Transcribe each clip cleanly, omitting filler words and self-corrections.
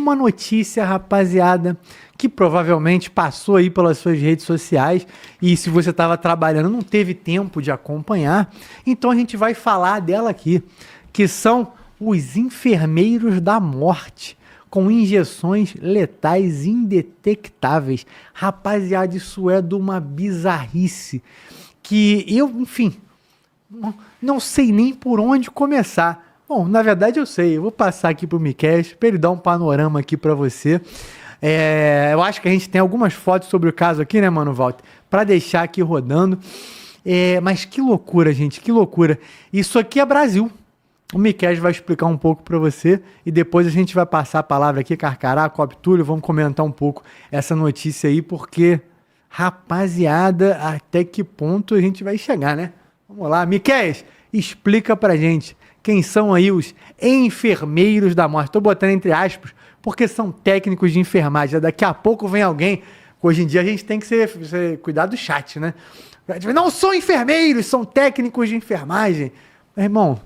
uma notícia, rapaziada, que provavelmente passou aí pelas suas redes sociais e se você estava trabalhando não teve tempo de acompanhar, então a gente vai falar dela aqui, que são os enfermeiros da morte com injeções letais indetectáveis. Rapaziada, isso é de uma bizarrice que eu, enfim, não sei nem por onde começar. Bom, na verdade eu sei, eu vou passar aqui pro Miquel para ele dar um panorama aqui para você. Eu acho que a gente tem algumas fotos sobre o caso aqui, né, Mano Walter? Para deixar aqui rodando. Mas que loucura, gente, que loucura. Isso aqui é Brasil. O Miquel vai explicar um pouco para você e depois a gente vai passar a palavra aqui, Carcará, Cobre Túlio, vamos comentar um pouco essa notícia aí, porque, rapaziada, até que ponto a gente vai chegar, né? Vamos lá, Miquel, explica pra gente quem são aí os enfermeiros da morte. Tô botando entre aspas, porque são técnicos de enfermagem. Daqui a pouco vem alguém, hoje em dia a gente tem que cuidar do chat, né? Não são enfermeiros, são técnicos de enfermagem. Meu irmão,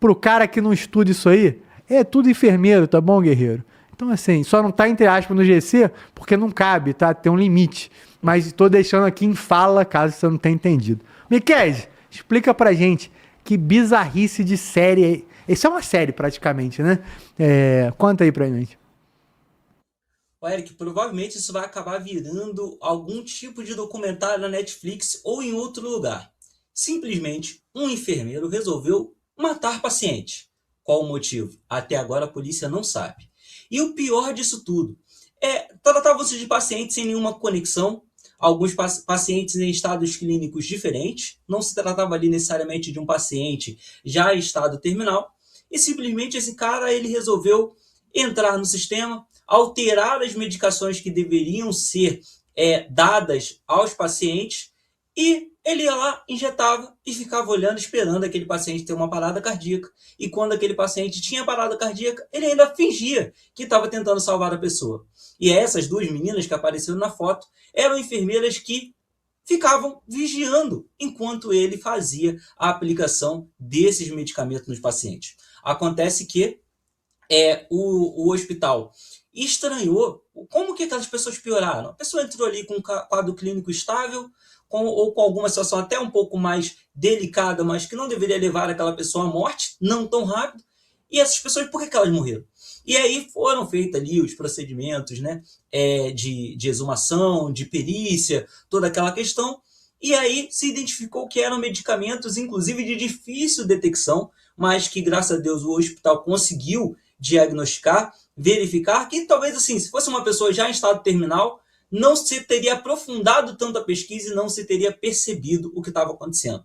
pro cara que não estuda isso aí, é tudo enfermeiro, tá bom, guerreiro? Então, assim, só não tá entre aspas no GC, porque não cabe, tá? Tem um limite. Mas tô deixando aqui em fala, caso você não tenha entendido. Miquel, explica pra gente que bizarrice de série. Isso é uma série, praticamente, né? Conta aí pra gente. Eric, provavelmente isso vai acabar virando algum tipo de documentário na Netflix ou em outro lugar. Simplesmente, um enfermeiro resolveu matar paciente. Qual o motivo? Até agora a polícia não sabe. E o pior disso tudo tratavam-se de pacientes sem nenhuma conexão, alguns pacientes em estados clínicos diferentes, não se tratava ali necessariamente de um paciente já em estado terminal, e simplesmente esse cara ele resolveu entrar no sistema, alterar as medicações que deveriam ser dadas aos pacientes, e ele ia lá, injetava e ficava olhando, esperando aquele paciente ter uma parada cardíaca. E quando aquele paciente tinha parada cardíaca, ele ainda fingia que estava tentando salvar a pessoa. E essas duas meninas que apareceram na foto eram enfermeiras que ficavam vigiando enquanto ele fazia a aplicação desses medicamentos nos pacientes. Acontece que o hospital estranhou como que aquelas pessoas pioraram. A pessoa entrou ali com um quadro clínico estável, ou com alguma situação até um pouco mais delicada, mas que não deveria levar aquela pessoa à morte, não tão rápido. E essas pessoas, por que elas morreram? E aí foram feitos ali os procedimentos, né, de exumação, de perícia, toda aquela questão. E aí se identificou que eram medicamentos, inclusive de difícil detecção, mas que, graças a Deus, o hospital conseguiu diagnosticar, verificar, que talvez, assim, se fosse uma pessoa já em estado terminal, não se teria aprofundado tanto a pesquisa e não se teria percebido o que estava acontecendo.